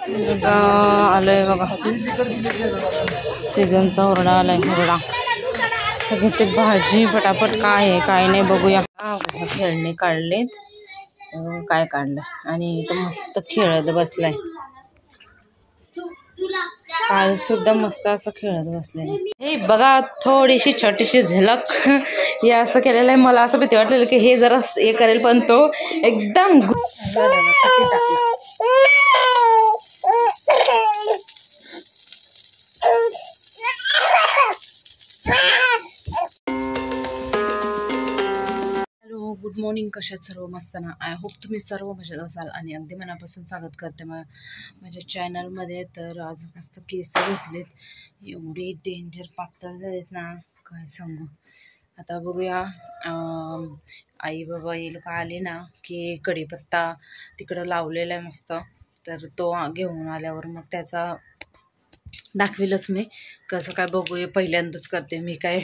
आलोय बघा, सीझनचा हुरडा आलाय. हुरडा घेते भाजी पटापट. काय आहे काय नाही बघूया. खेळणे काढलेत, काय काढलं आणि इथं मस्त खेळत बसलाय. काल सुद्धा मस्त असं खेळत बसलेलं. हे बघा थोडीशी छोटीशी झलक हे असं केलेलं आहे. मला असं भीती वाटलेलं की हे जरा हे करेल, पण तो एकदम गुड मॉर्निंग. कशात सर्व मस्त ना. आय होप तुम्ही सर्व मजेत असाल आणि अगदी मनापासून स्वागत करते माझ्या चॅनलमध्ये. तर आज मस्त केस घेतलेत, एवढे डेंजर पातळ झालेत ना काय सांगू. आता बघूया, आई बाबा हे लोक आले ना की कढीपत्ता तिकडं लावलेला आहे मस्त, तर तो घेऊन आल्यावर मग त्याचा दाखविलच मी कसं काय. बघूया, पहिल्यांदाच करते मी, काय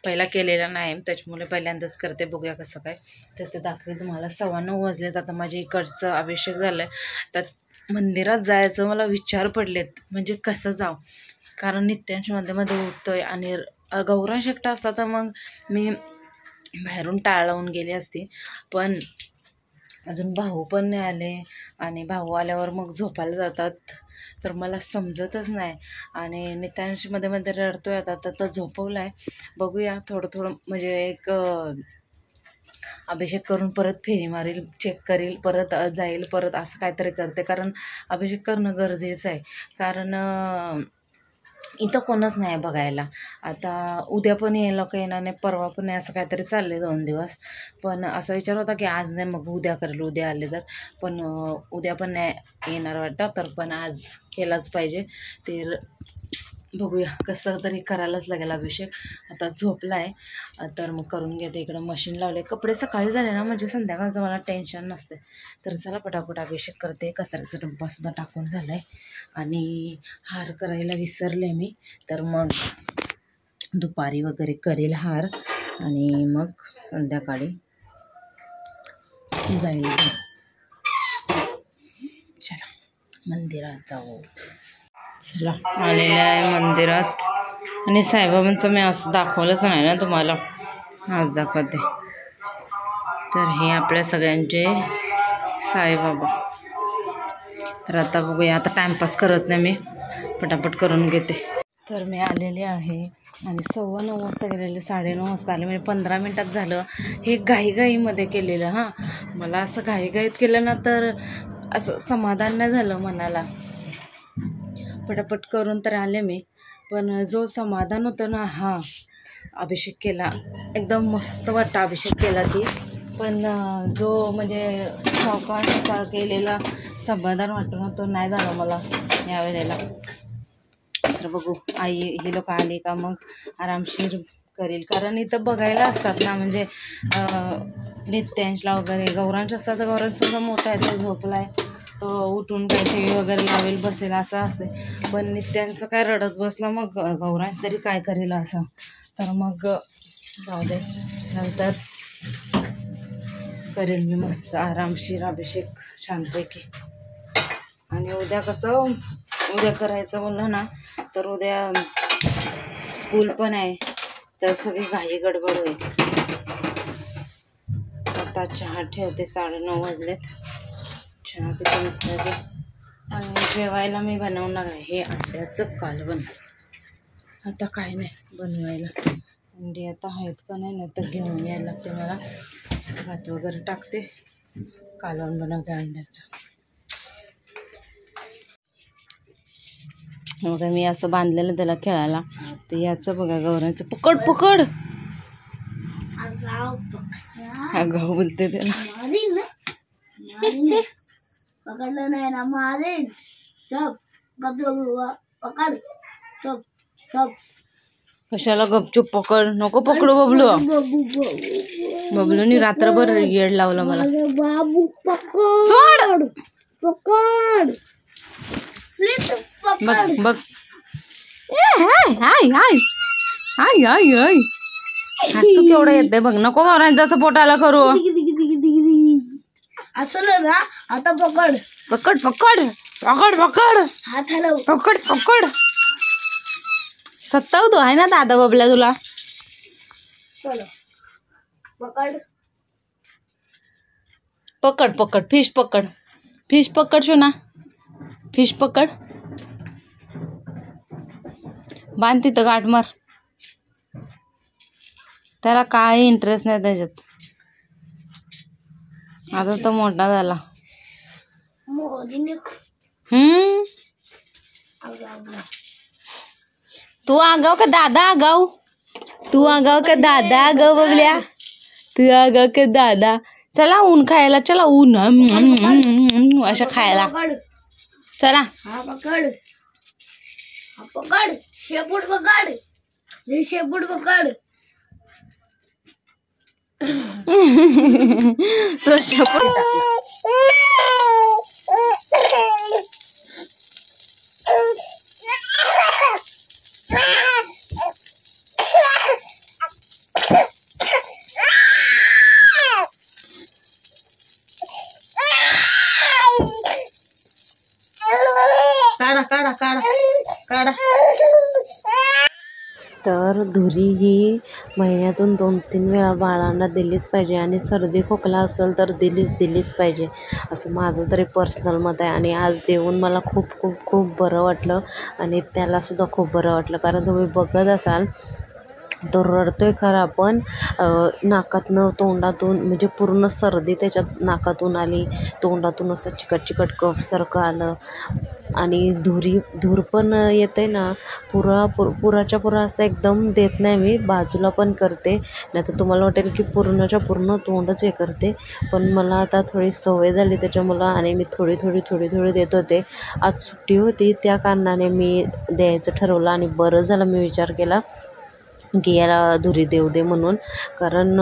पहिला केलेला नाही त्याच्यामुळे पहिल्यांदाच करते. बघूया कसं काय, तर ते दाखवेल तुम्हाला. 9:15 वाजलेत. आता माझ्या इकडचं अभिषेक झालं आहे, तर मंदिरात जायचं मला विचार पडलेत, म्हणजे कसं जाऊ. कारण नित्यांश मध्ये उठतोय आणि गौरांश एकटा असता तर मग मी बाहेरून टाळ लावून गेली असती, पण अजून भाऊ पण नाही आले आणि भाऊ आल्यावर मग झोपायला जातात, तर मला समजतच नाही. आणि नित्यांश मध्ये रडतोय आता, तर झोपवला आहे. बघूया थोडं थोडं, म्हणजे एक अभिषेक करून परत फेरी मारील, चेक करील, परत जाईल, परत असं काहीतरी करते. कारण अभिषेक करणं गरजेचं आहे, कारण इथं कोणच नाही बघायला. आता उद्या पण यायला काही येणार नाही, परवा पण नाही, असं काहीतरी चालले 2 दिवस. पण असा विचार होता की आज नाही मग उद्या करेल, उद्या आले तर. पण उद्या पण नाही येणार वाटतं, तर पण आज केलाच पाहिजे. ते बघूया कसं तरी करायलाच लागेल अभिषेक. आता झोपला आहे तर मग करून घेते. इकडं मशीन लावले, कपडे सकाळी झाले ना म्हणजे संध्याकाळचं मला टेन्शन नसते. तर चला पटापट अभिषेक करते. कचऱ्याचा डब्बासुद्धा टाकून झाला आहे आणि हार करायला विसरले मी, तर मग दुपारी वगैरे करेल हार आणि मग संध्याकाळी जाईल. चला मंदिरात जाऊ. चला आलेले आहे मंदिरात. आणि साईबाबांचं मी असं दाखवलंच नाही ना तुम्हाला, आज दाखवते. तर हे आपल्या सगळ्यांचे साईबाबा. तर आता बघूया, आता टाईमपास करत नाही मी, पटापट करून घेते. तर मी आलेले आहे आणि 9:15 वाजता गेलेले, 9:30 वाजता आले, म्हणजे 15 मिनटात झालं. हे घाईघाईमध्ये केलेलं. हां, मला असं घाईघाईत केलं ना तर असं समाधान नाही झालं मनाला. पटापट करून तर आले मी, पण जो समाधान होतं ना, हा अभिषेक केला, एकदम मस्त वाटतं अभिषेक केला की. पण जो म्हणजे सावकाश असा केलेला समाधान वाटतो ना, तो नाही झाला मला यावेळेला. तर बघू, आई ही लोक आली का मग आरामशीर करेल. कारण इथं बघायला असतात ना, म्हणजे नित्यांशला वगैरे. गौरांश असतात तर गौरांश सुद्धा मोठा आहे, तो झोपला आहे, तो उठून काही टी व्ही वगैरे लावेल, बसेल, असं असते. पण नित्यांचं काय रडत बसलं मग गौरांश तरी काय करेल असं. तर मग जाऊ दे, नंतर करेल मी मस्त आरामशीर अभिषेक छानपैकी. आणि उद्या कसं, उद्या करायचं बोललं ना तर उद्या स्कूल पण आहे, तर सगळी घाई गडबड होईल. आता चहा ठेवते, 9:30 वाजलेत. चहा पिते मस्त. आणि जेवायला मी बनवणार आहे हे अंड्याचं कालवण. आता काय नाही बनवायला, अंडी आता आहेत का नाही, नाही तर घेऊन यायला लागते मला. भात वगैरे टाकते, कालवण बनवते अंड्याचं. मग मी असं बांधलेलं त्याला खेळायला. तर याचं बघा, गौरांचं पकड पकड, गाव बोलते त्याला. पकडलं नाही ना मारेन. पकड. कशाला गपचूप पकड, नको पकडू बबलू. बबलूनी रात्रभर येड लावलं मला. बाबू पकड, सोड पकड, बघ बघ. हाय हाय हाय हाय हाय हाय, हसू केवढं येते बघ. नको गौरांश जसं पोटाला करू. असं ना, आता पकड पकड पकड. पकड पकड हात हलव. पकड पकड. सत्ताव तू आहे ना दादा बबल्या तुला. चलो पकड. पकड पकड फिश पकड. फिश पकड शोना. फिश पकड. बांध तिथं गाठ मार. त्याला काही इंटरेस्ट नाही त्याच्यात. आता तो मोठा झाला. मोदीने तू आगाव का दादा आगाव. तू आगाव का दादा आगाव बबल्या. तू आगाव का दादा. चला ऊन खायला. चला ऊन अशा खायला. पकड. चला. हा पकड. हा पकड. शेपूट पकड. हे शेपूट पकड. तो शेपूट टाकला. काढा काढा काढा काढा. तर धुरी ही महिन्यातून 2-3 वेळा बाळांना दिलीच पाहिजे आणि सर्दी खोकला असेल तर दिलीच पाहिजे असं माझं तरी पर्सनल मत आहे. आणि आज देऊन मला खूप खूप खूप बरं वाटलं आणि त्यालासुद्धा खूप बरं वाटलं. कारण तुम्ही बघत असाल तो रडतोय खरा पण नाकातनं तोंडातून म्हणजे पूर्ण सर्दी त्याच्यात नाकातून आली. तोंडातून असं चिकट कफसारखं आलं आणि धूर पण येते ना. पुराच्या पुरा असं एकदम देत नाही मी. बाजूला पण करते. नाही तर तुम्हाला वाटेल की पूर्णच्या पूर्ण तोंडच हे करते. पण मला आता थोडी सवय झाली त्याच्यामुळं आणि मी थोडी देत होते. आज सुट्टी होती त्या कारणाने मी द्यायचं ठरवलं आणि बरं झालं मी विचार केला की याला धुरी देऊ दे म्हणून. कारण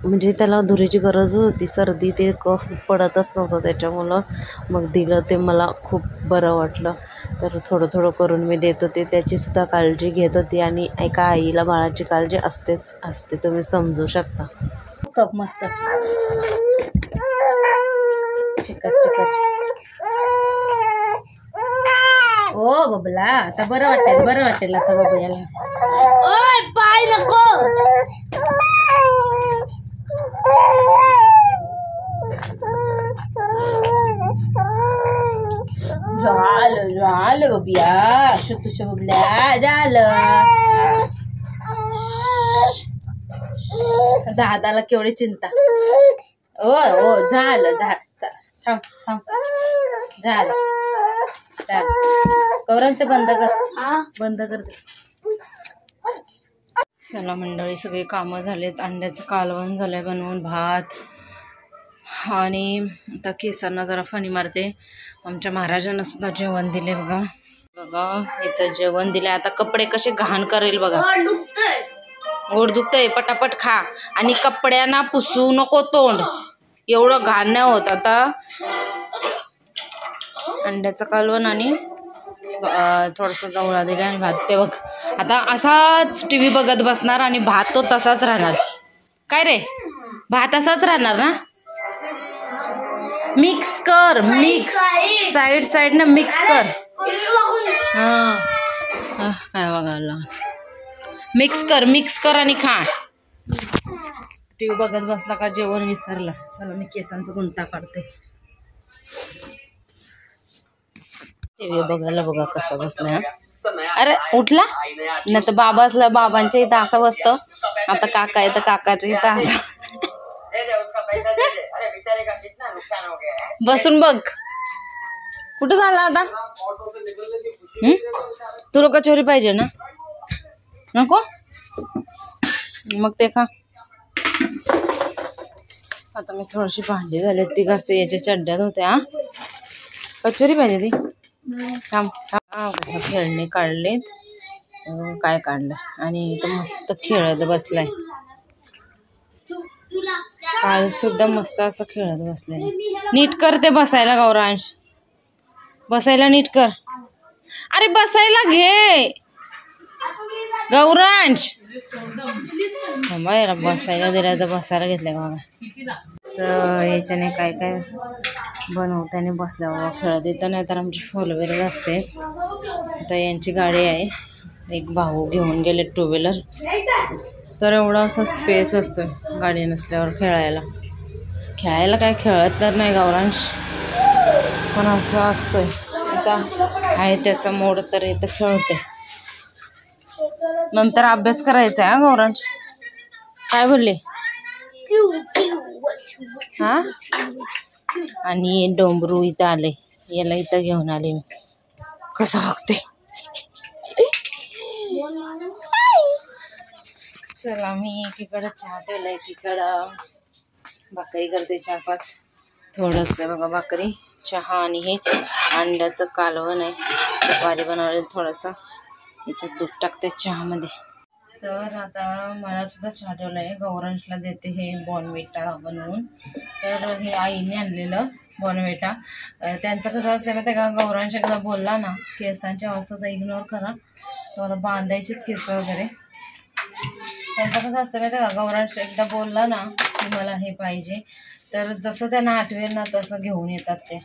म्हणजे त्याला धुरीची गरज होती. सर्दी ते कफ पडतच नव्हतं त्याच्यामुळं मग दिलं. ते मला खूप बरं वाटलं. तर थोडं करून मी देत होते. त्याचीसुद्धा काळजी घेत होती आणि एका आईला बाळाची काळजी असते तुम्ही समजू शकता. कप मस्त चिकट. ओ बबला आता बरं वाटेल आता बबल्याला. ओय पाय नको. झालं बबिया. शुतुश बबल्या झालं. दादाला केवढी चिंता. ओ झालं थांब झालं. कवरण ते बंद कर. चला मंडळी सगळी कामं झालेत. अंड्याचं कालवण झालंय बनवून. भात आणि आता केसांना जरा फणी मारते. आमच्या महाराजांना सुद्धा जेवण दिले बघा. इथं जेवण दिले. आता कपडे कसे घाण करेल बघा. ओढ दुखतंय. पटापट खा आणि कपड्यांना पुसू नको तोंड. एवढं घाण नाही होत. आता अंड्याचं कालवण आणि थोडंसं जवळा दिला आणि भात. ते बघ आता असाच टी व्ही बघत बसणार आणि भात तो तसाच राहणार. काय रे भात असाच राहणार ना. मिक्स कर. साईडनं मिक्स कर. काय बघायला. मिक्स कर आणि खा. टी व्ही बघत बसला का जेवण विसरला. चला मी केसांचा गुंता काढते. टीव्ही बघायला बघा कसा बसला. अरे उठला नाही तर बाबा असला बाबांच्या इथं असं बसतं. आता काका येतं काकाच्या इथं असं बसून बघ. कुठं झाला आता. तुला कचोरी पाहिजे ना. नको मग ते खा. आता मी थोडीशी भांडी झाली ती घासते. याच्या चड्ड्यात होत्या. कचोरी पाहिजे ती. थांब खेळणे काढलेत. काय काढलं आणि तो मस्त खेळत बसलाय. काल सुद्धा मस्त असं खेळत बसलाय. नीट कर ते बसायला गौरांश. बसायला नीट कर. अरे बसायला घे गौरांश. याला बसायला दिला तर बसायला घेतलं का बघा. याच्याने काय बनवताना बसल्यावर खेळत येतं, नाही तर आमची फोर व्हीलर असते. तर यांची गाडी आहे, एक भाऊ घेऊन गेले टू व्हीलर. तर एवढा असा स्पेस असतो गाडी नसल्यावर खेळायला काय खेळत तर नाही गौरांश, पण असं असतंय. आता आहे त्याचा मोड तर इथं खेळते. नंतर अभ्यास करायचा आहे गौरांश. काय बोलले? हा. आणि डोंबरू इथं आले, याला इथं घेऊन आले मी. कसं बघते. चला मी एकीकडं चहा ठेवला, एकीकडं भाकरी करते 4-5. थोडंसं बघा भाकरी, चहा आणि हे अंड्याचं कालवण आहे, दुपारी बनवलेलं. थोडंसं याच्यात दूध टाकते चहामध्ये. तर आता मला सुद्धा चहा ठेवला आहे. गौरांशला देते हे बॉर्नव्हिटा बनवून. तर हे आईने आणलेलं बॉर्नव्हिटा. त्यांचं कसं असतं माहिती आहे का, गौरांश एकदा बोलला ना केसांच्या अवस्था इग्नोर करा, तुम्हाला बांधायचेत केस वगैरे. त्यांचं कसं असतं माहिती आहे का, गौरांश एकदा बोलला ना की मला हे पाहिजे, तर जसं त्यांना आठवेल ना तसं घेऊन येतात ते,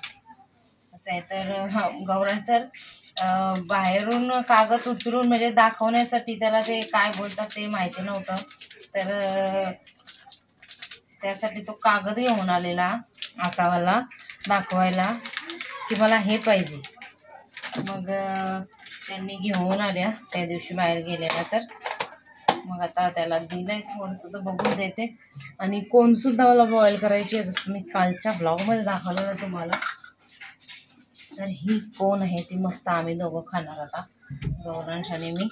असं आहे. तर हां, गौरांश तर बाहेरून कागद उचलून म्हणजे दाखवण्यासाठी, त्याला ते काय बोलतात ते माहिती नव्हतं, तर त्यासाठी तो कागद घेऊन आलेला असावाला दाखवायला की मला हे पाहिजे. मग त्यांनी घेऊन आल्या त्या दिवशी बाहेर गेलेला. तर मग आता त्याला दिलंय थोडंसं, तर बघून देते. आणि कोणसुद्धा मला बॉईल करायची आहे, जसं मी कालच्या ब्लॉगमध्ये दाखवलं ना तुम्हाला. तर ही कोण आहे ती मस्त आम्ही दोघं खाणार आता, गौरांश आणि मी.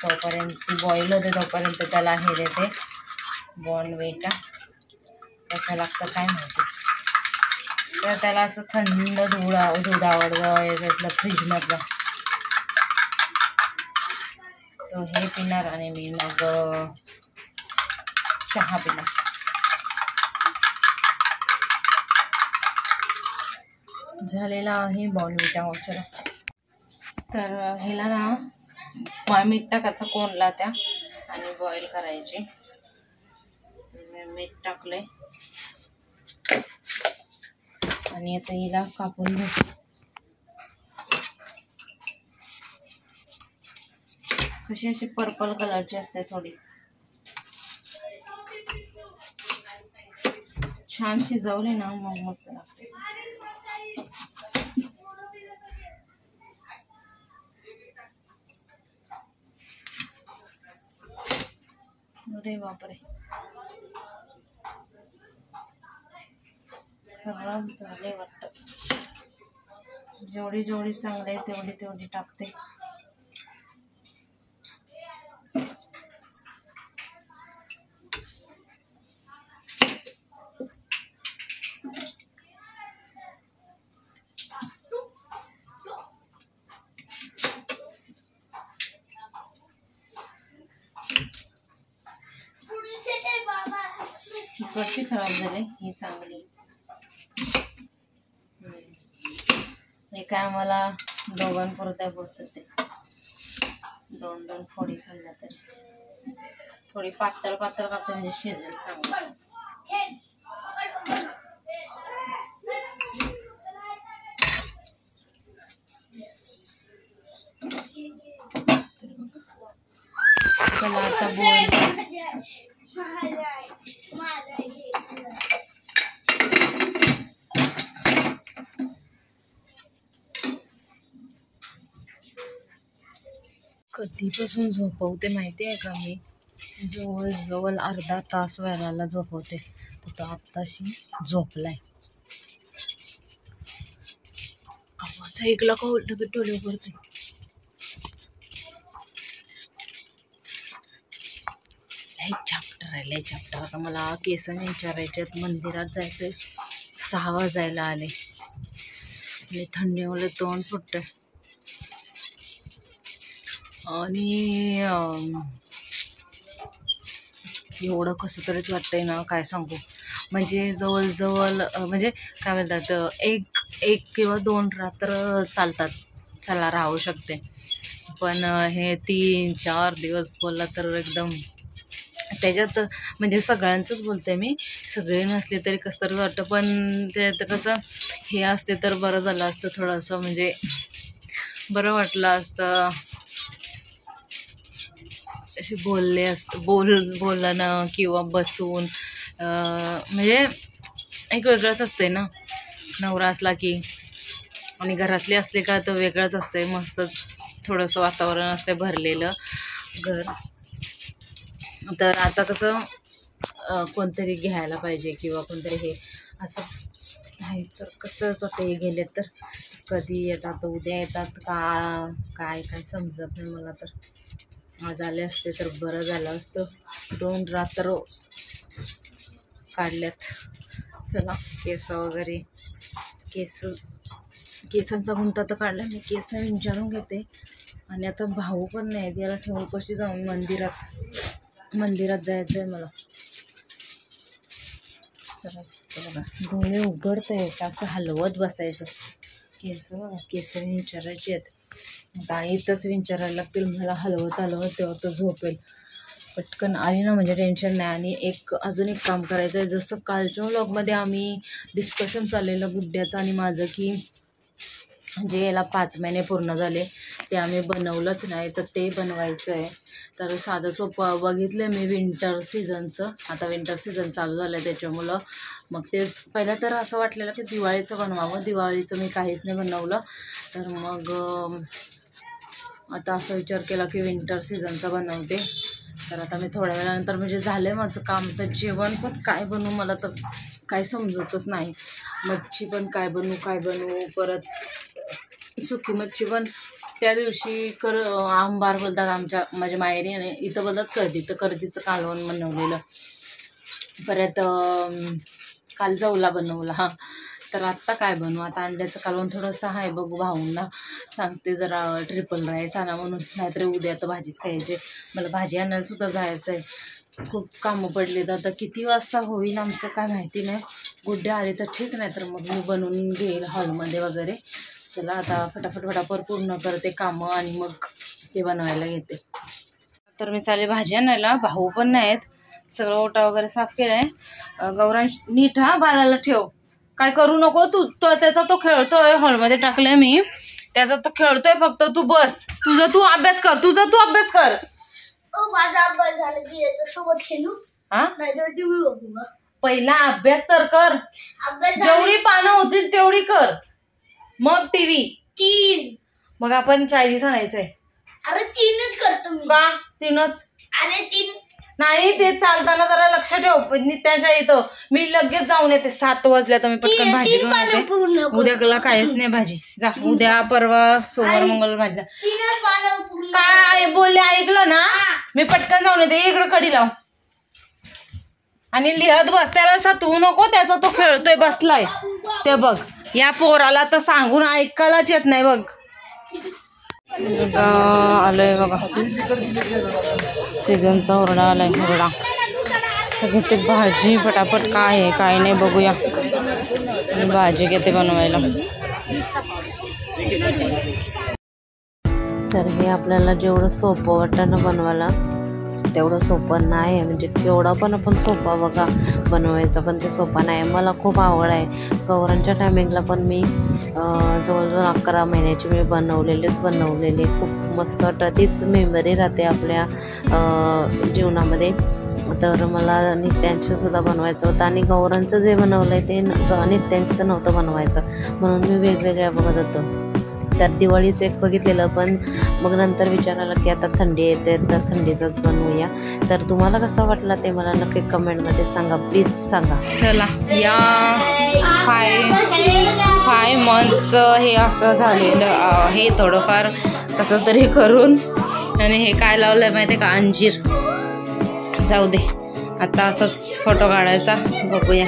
तोपर्यंत ती बॉईल होते तोपर्यंत त्याला हे देते बॉर्नव्हिटा. कसं लागतं काय माहिती. तर त्याला असं थंड दूध आवडतं याच्यातलं फ्रीजमधलं, तो हे पिणार आणि मी मग चहा पिणार. झालेला आहे बॉर्नव्हिटा वगैरे. तर ह्याला ना मीठ टाकायचं कोनला त्या आणि बॉईल करायची. मीठ टाकलंय आणि आता हिला कापून घेऊ. कशी अशी पर्पल कलरची असते थोडी, छान शिजवली ना मग मस्त लागते. अरे बापरे, खराब झाले वाटतं. जेवढी जेवढी चांगली आहे तेवढी तेवढी टाकते. कशी खराब झाली ही चांगली. हे काय आम्हाला दोघांपुरत्या बसते. 2-2 फोडी खाल्ल्या तरी. थोडी पातळ पातळ कापते म्हणजे शिजेल चांगलं. चला आता बोल. कधीपासून झोपवते माहिती आहे का मी, जवळजवळ अर्धा तास व्हायला झोपवते, तर आत्ताशी झोपलाय. आवाज ऐकला का उलट डोळे करते. लय चॅप्टर. आता मला केस विचारायच्यात, मंदिरात जायचं. 6 वाजायला आले, थंडीमुळे तोंड फुटतं. आणि एवढं कसं तरीच वाटतंय ना, काय सांगू. म्हणजे जवळजवळ म्हणजे काय बोलतात, एक किंवा 2 रात्र चालतात, चला राहू शकते. पण हे 3-4 दिवस बोलला तर एकदम त्याच्यात म्हणजे सगळ्यांचंच बोलते मी, सगळे नसले तरी कसं तर वाटतं, पण त्यात कसं हे असते तर बरं झालं असतं, थोडंसं म्हणजे बरं वाटलं असतं. असे बोलणं किंवा बसून म्हणजे एक वेगळंच असते ना, नवरा असला की. आणि घरातले असले का तर वेगळंच असते, मस्तच थोडंसं वातावरण असते भरलेलं घर. तर आता कसं कोणतरी घ्यायला पाहिजे किंवा कोणतरी हे असं आहे, तर कसंच वाटतं हे गेले तर कधी येतात, उद्या येतात का काय काय समजत नाही मला. तर आज आले असते तर बरं झालं असतं. 2 रात्र काढल्यात. चला केस वगैरे, केसांचा गुंता तर काढला मी, केस विचारून घेते. आणि आता भाऊ पण नाही, याला ठेवून कशी जाऊन मंदिरात जायचं आहे मला. तर बघा डोळे उघडतंय का असं हलवत बसायचं. केस विचारायची आहेत आता, इथंच विचारायला लागतील मला हलवत तेव्हा तर झोपेल. पटकन आली ना म्हणजे टेन्शन नाही. आणि अजून एक काम करायचं आहे. जसं कालच्या व्लॉगमध्ये आम्ही डिस्कशन चाललेलं गुड्ड्याचं आणि माझं, की जे याला 5 महिने पूर्ण झाले ते आम्ही बनवलंच नाही, तर ते बनवायचं आहे. तर साधं सोपं बघितलं मी विंटर सीझनचं. आता विंटर सीझन चालू झालं आहे त्याच्यामुळं मग ते पहिलं तर असं वाटलेलं की दिवाळीचं बनवावं. दिवाळीचं मी काहीच नाही बनवलं. तर मग आता असं विचार केला की विंटर सीझनचं बनवते. तर आता मी थोड्या वेळानंतर म्हणजे झालं माझं काम. तर जेवण पण काय बनवू मला तर काय समजतच नाही. मच्छी पण काय बनवू परत सुकी मच्छी पण त्या दिवशी आंबार बोलतात माझ्या माहेरी, आणि इथं बोलतात कर्दी, तर कर्दीचं कालवण बनवलेलं. परत काल जवला बनवला. हां, तर आत्ता काय बनवू? आता अंड्याचं कालवण थोडंसं आहे, बघू भाऊंना सांगते जरा ट्रिपल राईस आणा म्हणून, नाहीतर उद्या तर भाजीच खायची. मला भाजी आणायला सुद्धा जायचं आहे. खूप कामं पडली. तर आता किती वाजता होईल आमचं काय माहिती नाही. गुड्डे आले तर ठीक, नाही तर मग मी बनवून घेईल हॉलमध्ये वगैरे. चला आता फटाफट पूर्ण करते कामं आणि मग ते बनवायला घेते. तर मी चालले भाजी आणायला. भाऊ पण नाहीत. सगळं ओटा वगैरे साफ केलं आहे. गौरांश नीट हा बाळाला ठेव, काय करू नको तू. त्याचा तो खेळतोय, हॉलमध्ये टाकलाय मी, त्याचा तो खेळतोय. फक्त तू बस, तू अभ्यास कर. माझा अभ्यास झाला की सोबत खेळू, हा नाहीतर टीव्ही बघू. पहिला अभ्यास तर कर. जेवढी पानं होतील तेवढी कर, मग टीव्ही. 3. मग आपण चायनीज आणायचंय. अरे 3च करतो मी. का 3च? अरे 3 नाही, ते चालताना जरा लक्ष ठेव. नित्याच्या इथं मी लगेच जाऊन येते. 7 वाजल्या तर मी पटकन भाजी घेऊन येते. उद्याला काहीच नाही भाजी. जा उद्या परवा सोमवार मंगळवार भाजी. 3च पानं पूर्ण. काय बोलले ऐकलं ना? मी पटकन जाऊन येते. इकडं कडी लाव आणि लिहत बस. त्याला सतवू नको, त्याचा तो खेळतोय बसलाय ते बघ. या पोराला तर सांगून ऐकायलाच येत नाही बघ. आलोय बघा, सीझनचा ओरडा आलाय. ओरडा घेते भाजी फटाफट. काय आहे काय नाही बघूया. भाजी घेते बनवायला. तर हे आपल्याला जेवढं सोपं वाटतं ना बनवायला, तेवढं सोपं नाही आहे. म्हणजे केवढा पण आपण सोपा बघा बनवायचा, पण ते सोपा नाही. मला खूप आवड आहे. गौरांच्या टायमिंगला पण मी जवळजवळ 11 महिन्याची मी बनवलेले. खूप मस्त वाटतं. तीच मेमरी राहते आपल्या जीवनामध्ये. तर मला नित्यांशंसुद्धा बनवायचं होतं आणि गौरांचं जे बनवलं आहे ते नित्यांचं नव्हतं बनवायचं, म्हणून मी वेगवेगळ्या बघत होतो. तर दिवाळीचं एक बघितलेलं, पण मग नंतर विचार आला की आता थंडी येते तर थंडीचंच बनवूया. तर तुम्हाला कसं वाटलं ते मला नक्की कमेंटमध्ये सांगा, प्लीज सांगा. चला या 5 मंथ्स हे असं झालेलं हे थोडंफार कसं तरी करून. आणि हे काय लावलं आहे माहिती आहे का? अंजीर. जाऊ दे, आता असंच फोटो काढायचा. बघूया.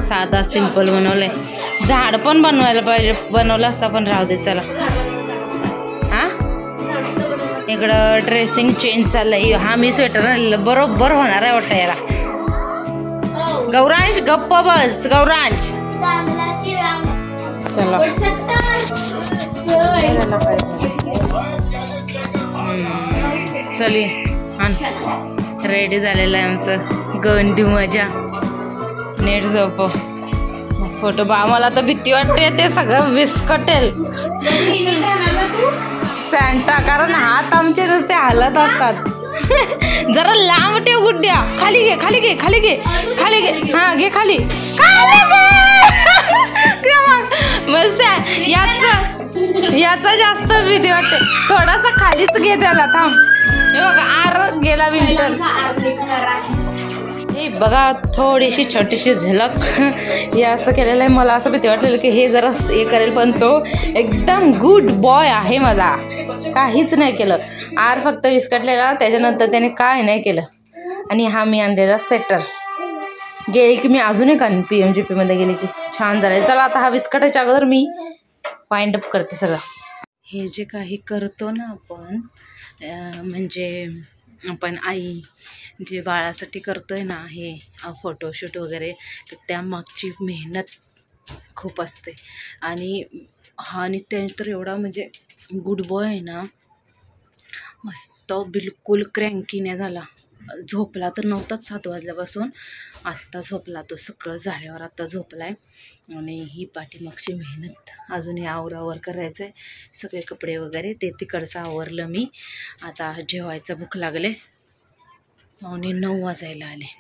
साधा सिंपल बनवलंय. झाड पण बनवलं असतं, पण राहू दे. चला हा, इकडं ड्रेसिंग चेंज चाललंय. हा मी स्वेटर आणलेलं, बरोबर होणार आहे वाटतं याला. गौरांश गप्प बस. गौरांश चला चली. रेडी झालेलं आहे आमचं गंडी मजा नेट झोप फोटो बा. मला तर भीती वाटते ते सगळं विस्कटेल सॅन्टा, कारण हात आमचे नुसते हालत असतात. जरा लांब ठेव गुड्ड्या. खाली घे खाली घे खाली घे खाली घे. हा घे खाली. मस्त याचा जास्त भीती वाटते. थोडासा खालीच घे त्याला. थांब हे बघा आर गेला विंटर. हे बघा थोडीशी छोटीशी झलक हे असं केलेलं आहे. मला असं भीती वाटलेलं की हे जरा हे करेल, पण तो एकदम गुड बॉय आहे माझा. काहीच नाही केलं. आर फक्त विस्कटलेला, त्याच्यानंतर त्याने काय नाही केलं. आणि हा मी आणलेला स्वेटर गेली की मी अजून एक आणीन PMGP मध्ये गेली की छान झालं. चला आता हा विस्कटाच्या अगोदर मी फाइंड अप करते सगळं. हे जे काही करतो ना आपण म्हणजे आपण आई जे बाळासाठी करतोय ना हे फोटोशूट वगैरे, तर त्यामागची मेहनत खूप असते. आणि हा नित्य तर एवढा म्हणजे गुड बॉय आहे ना, मस्त बिलकुल क्रँकी नाही झाला. झोपला तर नव्हताच 7 वाजल्यापासून, आत्ता झोपला तो. सगळं झाल्यावर आत्ता झोपला आहे. आणि ही पाठीमागची मेहनत अजूनही आवरावर करायचं आहे. सगळे कपडे वगैरे ते तिकडचं आवरलं मी. आता जेवायचं भूक लागले. 9:15 वाजायला आले.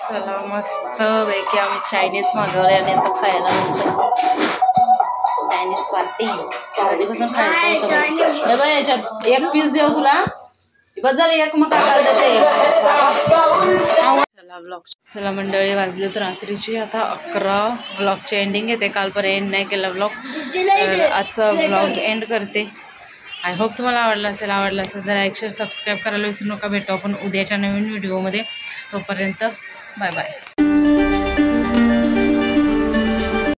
चला मस्त पैकी आम्ही चायनीज मागवले आणि आता खायला मस्त चायनीज पार्टी. कधीपासून खायचं होतं बाबा. याच्यात एक पीस देऊ तुला बस झालं. एक मग चला ब्लॉग. चला मंडळी वाजलेत रात्रीची आता 11. ब्लॉगची एंडिंग येते. काल पण एंड नाही केला ब्लॉग, तर आजचा ब्लॉग एंड करते. आय होप तुम्हाला आवडला असेल तर लाईक शेअर सबस्क्राईब करायला विसरू नका. भेटू आपण उद्याच्या नवीन व्हिडिओमध्ये. तोपर्यंत बाय बाय.